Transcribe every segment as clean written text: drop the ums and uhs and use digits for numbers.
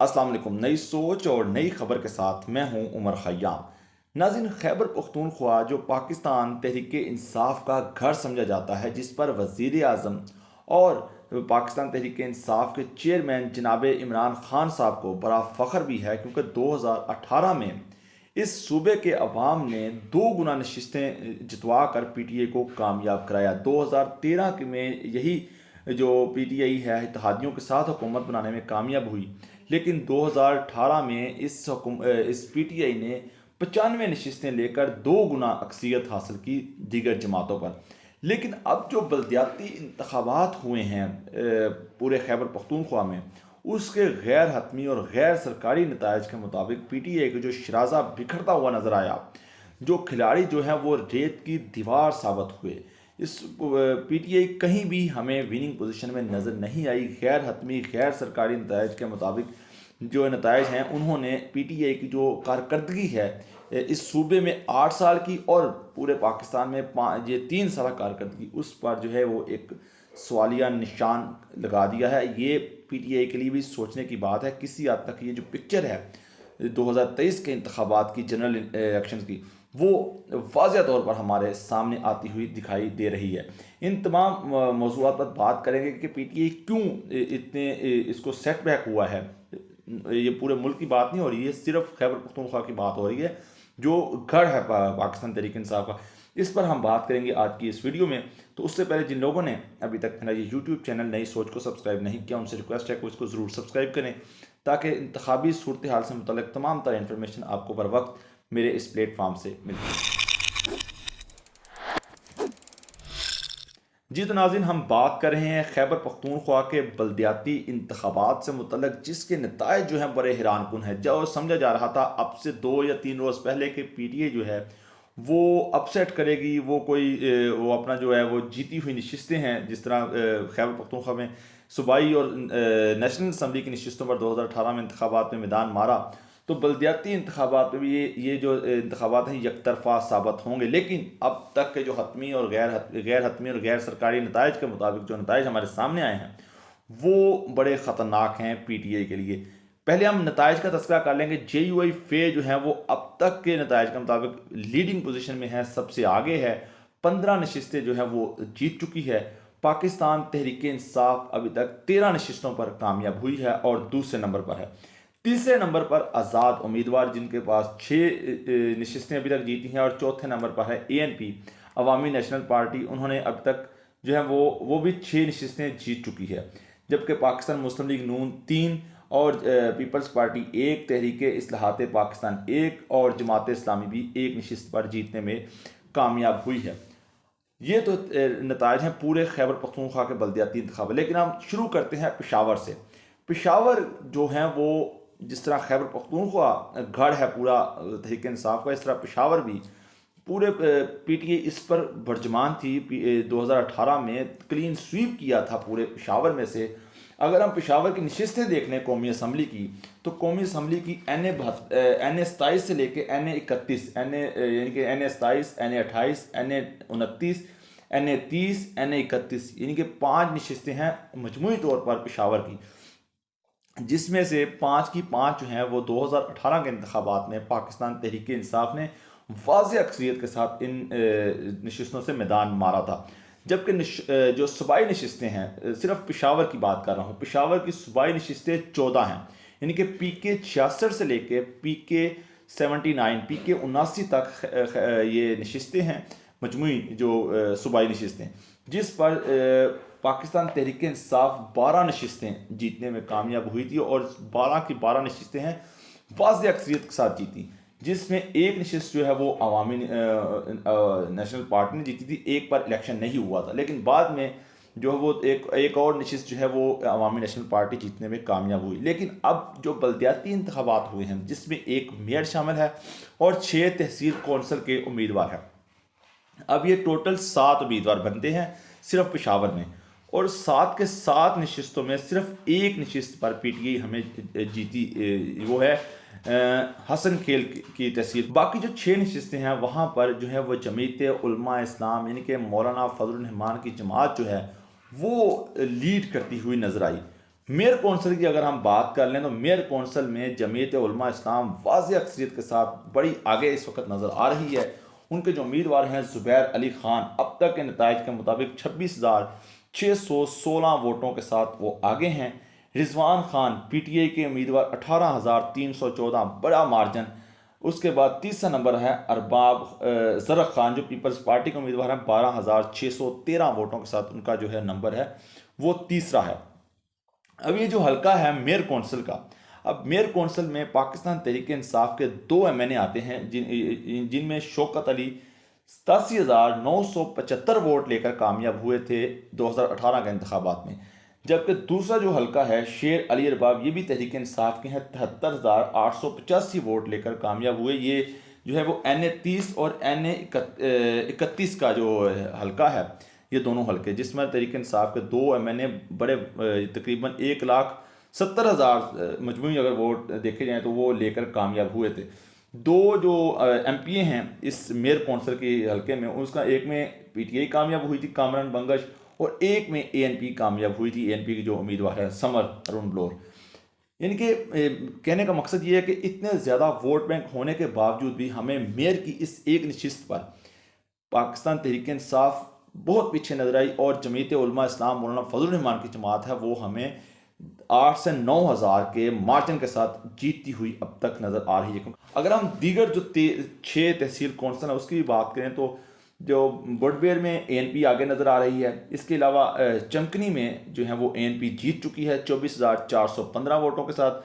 अस्सलाम वालेकुम। नई सोच और नई खबर के साथ मैं हूं उमर खयाम। नाज़रीन, खैबर पख्तूनख्वा जो पाकिस्तान तहरीक इंसाफ का घर समझा जाता है, जिस पर वज़ीर आज़म और पाकिस्तान तहरीक इंसाफ के चेयरमैन जनाब इमरान खान साहब को बड़ा फ़ख्र भी है, क्योंकि 2018 में इस सूबे के अवाम ने 2 गुना नशिस्तें जितवा कर PTI को कामयाब कराया। 2013 में यही जो PTI है इत्तेहादियों के साथ हुकूमत बनाने में कामयाब हुई, लेकिन 2018 में इस PTI ने 95 नशिस्तें लेकर 2 गुना अक्सियत हासिल की दीगर जमातों पर। लेकिन अब जो बल्दियाती इंतखाबात हुए हैं पूरे खैबर पख्तूनख्वा में, उसके गैर हतमी और गैर सरकारी नताइज के मुताबिक PTI का जो शराजा बिखरता हुआ नज़र आया, जो खिलाड़ी जो हैं वो रेत की दीवार साबित हुए। इस PTI कहीं भी हमें विनिंग पोजीशन में नज़र नहीं आई। गैर हतमी गैर सरकारी नताइज के मुताबिक जो नताइज हैं, उन्होंने PTI की जो कारकर्दगी है इस सूबे में 8 साल की और पूरे पाकिस्तान में 3 साल कारकर्दगी, उस पर जो है वो एक सवालिया निशान लगा दिया है। ये PTI के लिए भी सोचने की बात है। किसी हद तक ये जो पिक्चर है 2023 के इंतखाबात की, जनरल इलेक्शन की, वो वाज़ेह तौर पर हमारे सामने आती हुई दिखाई दे रही है। इन तमाम मौज़ूआत पर बात करेंगे कि PTI क्यों इतने इसको सेटबैक हुआ है। ये पूरे मुल्क की बात नहीं हो रही है, सिर्फ खैबर पख्तूनख्वा की बात हो रही है, जो गढ़ है पाकिस्तान तहरीक इंसाफ का। इस पर हम बात करेंगे आज की इस वीडियो में। तो उससे पहले जिन लोगों ने अभी तक मेरा ये यूट्यूब चैनल नई सोच को सब्सक्राइब नहीं किया, उनसे रिक्वेस्ट है कि इसको ज़रूर सब्सक्राइब करें, ताकि इंतखाबी सूरत हाल से मुतल्लिक़ तमाम तरह इन्फॉर्मेशन आपको बर वक्त मेरे इस प्लेटफॉर्म से मिलती है। जी तो नाज़रीन, हम बात कर रहे हैं खैबर पख्तूनख्वा के बल्दियाती इंतखाबात से मुतल्लिक़, जिसके नताइज जो हैं बड़े हैरान कुन हैं। जो समझा जा रहा था अब से 2 या 3 रोज़ पहले कि PTI जो है वो अपसेट करेगी, वो अपना जो है वो जीती हुई नशिस्तें हैं, जिस तरह खैबर पख्तूनख्वा में सूबाई और नेशनल असम्बली की नशिस्तों पर 2018 में इंतखाबात में मैदान मारा, तो बल्दियाती इंतखाबात में भी ये जो इंतखाबात हैं यकतरफा साबित होंगे। लेकिन अब तक के जो हतमी और गैर हतमी और गैर सरकारी नताइज के मुताबिक जो नताइज हमारे सामने आए हैं, वो बड़े ख़तरनाक हैं PTI के लिए। पहले हम नताइज का तस्करा कर लेंगे। JUI फे जो है वो अब तक के नताइज के मुताबिक लीडिंग पोजीशन में है, सबसे आगे है। 15 नशिस्तें जो है वो जीत चुकी है। पाकिस्तान तहरीक इंसाफ अभी तक 13 नशिस्तों पर कामयाब हुई है और दूसरे नंबर पर है। तीसरे नंबर पर आज़ाद उम्मीदवार, जिनके पास 6 नशिस्तें अभी तक जीती हैं, और चौथे नंबर पर है ANP अवामी नेशनल पार्टी। उन्होंने अब तक जो है वो भी 6 नशिस्तें जीत चुकी है। जबकि पाकिस्तान मुस्लिम लीग नून 3 और पीपल्स पार्टी 1, तहरीक इस्लाहात पाकिस्तान 1 और जमात इस्लामी भी 1 नशिस्त पर जीतने में कामयाब हुई है। ये तो नताइज हैं पूरे खैबर पख्तूनख्वा के बल्दियाती इंतखाब। लेकिन हम शुरू करते हैं पेशावर से। पेशावर जो हैं वो, जिस तरह खैबर पख्तूनख्वा गढ़ है पूरा तहरीक इंसाफ का, इस तरह पेशावर भी पूरे PTI इस पर बरजमान थी। 2018 में क्लीन स्वीप किया था पूरे पेशावर में से। अगर हम पेशावर की नशिस्तें देख लें कौमी असम्बली की, तो कौमी असम्बली की NA 27 से लेके NA 31, यानी कि NA 27, NA 28, NA 29, NA 30, NA 31, यानी कि 5 नशिस्तें हैं मजमूई तौर पर पेशावर की, जिसमें से 5 की 5 जो हैं वो 2018 के इंतखाबात में पाकिस्तान तहरीक इंसाफ ने वाज़ेह अक्सरियत के साथ इन नशिस्तों से मैदान मारा था। जबकि जो सूबाई नशिस्तें हैं, सिर्फ पेशावर की बात कर रहा हूँ, पेशावर की सूबाई नशिस्तें 14 हैं, यानी कि PK 66 से लेके PK 79, PK 79 तक ये नशिस्तें हैं मजमूई जो सूबाई नशिस्तें, जिस पर पाकिस्तान तहरीक इंसाफ 12 नशिस्तें जीतने में कामयाब हुई थी, और 12 की 12 नशिस्तें हैं वाज़ेह अक्सरियत के साथ जीती, जिसमें एक नशिस्त जो है वो अवामी नेशनल पार्टी ने जीती थी। एक पर इलेक्शन नहीं हुआ था, लेकिन बाद में जो है वो एक और नशिस्त जो है वो अवामी नेशनल पार्टी जीतने में कामयाब हुई। लेकिन अब जो बल्दियाती इंतखाबात हुए हैं, जिसमें एक मेयर शामिल है और 6 तहसील कौंसल के उम्मीदवार हैं, अब ये टोटल 7 उम्मीदवार बनते हैं सिर्फ पेशावर में, और 7 के 7 नशिस्तों में सिर्फ एक नशिस्त पर PTI हमें जीती, वो है हसन खेल की तहसील। बाकी जो 6 नशिस्तें हैं वहाँ पर जो है वो जमीयत उलमा इस्लाम, यानी कि मौलाना फजल रहमान की जमात जो है वो लीड करती हुई नजर आई। मेयर कौंसिल की अगर हम बात कर लें तो मेयर कौंसिल में जमीयत उलमा इस्लाम वाज़ेह अक्सरियत के साथ बड़ी आगे इस वक्त नज़र आ रही है। उनके जो उम्मीदवार हैं ज़ुबैर अली ख़ान, अब तक के नताइज के मुताबिक 26,616 वोटों के साथ वो आगे हैं। रिजवान खान PTI के उम्मीदवार 18,314, बड़ा मार्जिन। उसके बाद तीसरा नंबर है अरबाब ज़रक़ खान जो पीपल्स पार्टी के उम्मीदवार हैं, 12,613 वोटों के साथ उनका जो है नंबर है वो तीसरा है। अब ये जो हल्का है मेयर कौंसिल का, अब मेयर कौंसिल में पाकिस्तान तहरीक इंसाफ के 2 MNA आते हैं जिनमें शौकत अली 87,975 वोट लेकर कामयाब हुए थे 2018 के इंतखाबात में। जबकि दूसरा जो हल्का है शेर अली अरबाब, ये भी तहरीक इंसाफ के हैं, 73,885 वोट लेकर कामयाब हुए। ये जो है वो NA 30 और NA 31 का जो हल्का है, ये दोनों हल्के जिसमें तहरीक इंसाफ के 2 MNA बड़े तकरीबन 1,70,000 मजमूई अगर वोट देखे जाएँ तो वो लेकर कामयाब हुए थे। 2 जो MPA हैं इस मेयर कौंसिल के हल्के में, उसका एक में PTI कामयाब हुई थी कामरान बंगश, और एक में ANP कामयाब हुई थी। ANP की जो उम्मीदवार है समर अरुण ब्लोर। यानी कि कहने का मकसद ये है कि इतने ज़्यादा वोट बैंक होने के बावजूद भी हमें मेयर की इस एक नशिस्त पर पाकिस्तान तहरीक इंसाफ बहुत पीछे नजर आई, और जमीयत उलमा इस्लाम मौलाना फजल रहमान की जमात है वो हमें 8 से 9 हज़ार के मार्जिन के साथ जीतती हुई अब तक नज़र आ रही है। अगर हम दीगर जो 6 तहसील कौंसिल है उसकी भी बात करें तो जो बुडबेर में ANP आगे नज़र आ रही है। इसके अलावा चमकनी में जो है वो ANP जीत चुकी है 24,415 वोटों के साथ।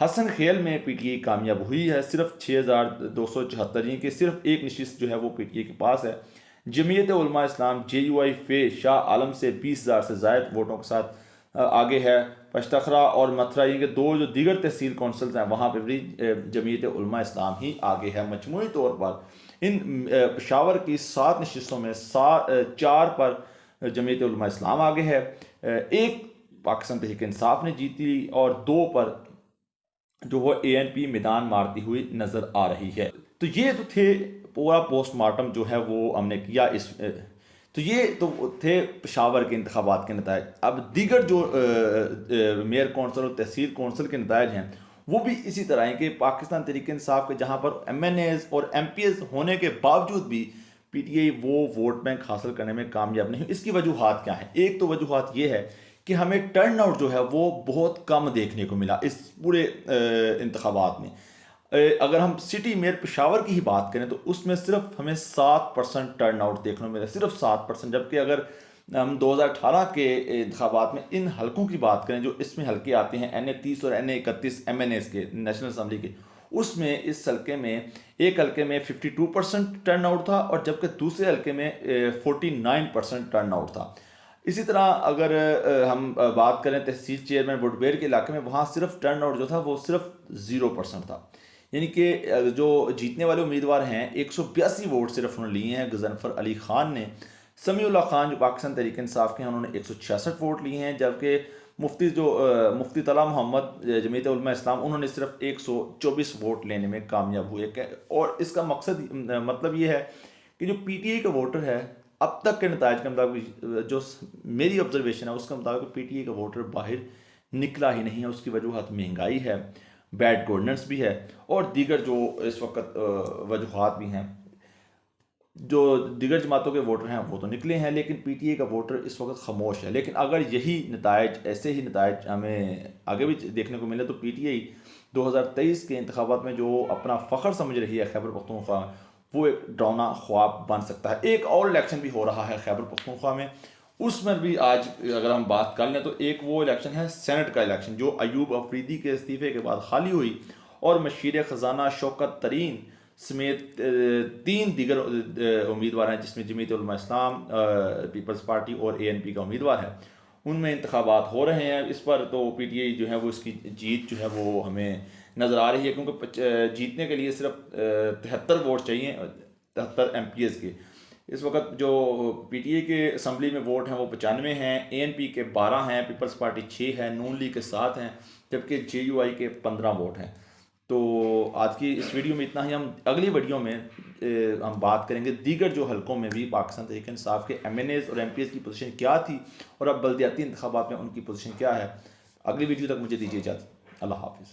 हसन खेल में PTI कामयाब हुई है सिर्फ 6,274, यानी कि सिर्फ एक नशिस्त जो है वो PTI के पास है। जमीयत उलमा इस्लाम JUI फे शाह आलम से 20,000 से ज़ायद वोटों के साथ आगे है। पश्तखरा और मथुरा, ये 2 जो दीगर तहसील कौंसिल्स हैं वहाँ पर भी जमीयत उलमा इस्लाम ही आगे है। मजमूई तौर पर इन पेशावर की 7 नशिस्तों में 4 पर जमीयत उलमा इस्लाम आगे है, 1 पाकिस्तान तहरीक इंसाफ ने जीती और 2 पर जो वो ANP मैदान मारती हुई नज़र आ रही है। तो ये तो थे पूरा पोस्टमार्टम जो है वो हमने किया इस तो ये तो थे पेशावर के इंतखाबात के नतायज। अब दीगर जो मेयर कौंसिल और तहसील कौंसिल के नतायज हैं वो भी इसी तरह हैं कि पाकिस्तान तहरीक इंसाफ के जहाँ पर MNAs और MPs होने के बावजूद भी PTI वो वोट बैंक हासिल करने में कामयाब नहीं। इसकी वजूहात क्या है? एक तो वजूहात ये है कि हमें टर्न आउट जो है वो बहुत कम देखने को मिला इस पूरे इंतखाबात में। अगर हम सिटी मेयर पेशावर की ही बात करें तो उसमें सिर्फ हमें 7% टर्न आउट देखने को मिला, सिर्फ 7%। जबकि अगर हम 2018 के इंतखाबात में इन हलकों की बात करें जो इसमें हल्के आते हैं NA 30 और NA 31 MNAs के नेशनल असम्बली के, उसमें इस हल्के में एक हल्के में 52% टर्न आउट था और जबकि दूसरे हल्के में 49% टर्न आउट था। इसी तरह अगर हम बात करें तहसील चेयरमैन बुडबेर के इलाके में, वहाँ सिर्फ टर्न आउट जो था वो सिर्फ 0% था। यानी कि जो जीतने वाले उम्मीदवार हैं 182 वोट सिर्फ उन्होंने लिए हैं। गजनफर अली खान ने, समीउल्लाह खान जो पाकिस्तान तहरीक इंसाफ के हैं उन्होंने 166 वोट लिए हैं। जबकि मुफ्ती तला मोहम्मद जमीयत उलमा इस्लाम उन्होंने सिर्फ 124 वोट लेने में कामयाब हुए। और इसका मकसद मतलब ये है कि जो PTI का वोटर है अब तक के नताज के मुताबिक, जो मेरी ऑब्जर्वेशन है उसके मुताबिक PTI का वोटर बाहर निकला ही नहीं है। उसकी वजूहत महंगाई है, बैड गवर्नेंस भी है और दीगर जो इस वक्त वजूहत भी हैं। जो दीगर जमातों के वोटर हैं वो तो निकले हैं, लेकिन PTI का वोटर इस वक्त खामोश है। लेकिन अगर यही नतायज, ऐसे ही नतायज हमें आगे भी देखने को मिले तो PTI 2023 के इंतखाबात में जो अपना फ़ख्र समझ रही है खैबर पख्तूनख्वा, वो एक डरावना ख्वाब बन सकता है। एक और इलेक्शन भी हो रहा है खैबर पख्तूनख्वा में, उसमें भी आज अगर हम बात कर लें तो एक वो इलेक्शन है सेनेट का इलेक्शन जो अयूब अफरीदी के इस्तीफे के बाद खाली हुई और मशीर ख़जाना शौकत तरीन समेत 3 दीगर उम्मीदवार हैं जिसमें जमीयत उलमा इस्लाम, पीपल्स पार्टी और ANP का उम्मीदवार है। उनमें इंतखाबात हो रहे हैं। इस पर तो PTI जो है वो इसकी जीत जो है वो हमें नज़र आ रही है, क्योंकि जीतने के लिए सिर्फ 73 वोट चाहिए 73 MPs के। इस वक्त जो PTI के असम्बली में वोट हैं वो 95 हैं, ANP के 12 हैं, पीपल्स पार्टी 6 है, नून लीग के 7 हैं, जबकि JUI के 15 वोट हैं। तो आज की इस वीडियो में इतना ही। हम अगली वीडियो में हम बात करेंगे दीगर जो हलकों में भी पाकिस्तान तहरीक इंसाफ के MNAs और MPs की पोजीशन क्या थी और अब बल्दियाती इंतखाबात में उनकी पोजीशन क्या है। अगली वीडियो तक मुझे दीजिए इजाज़त। अल्लाह हाफिज़।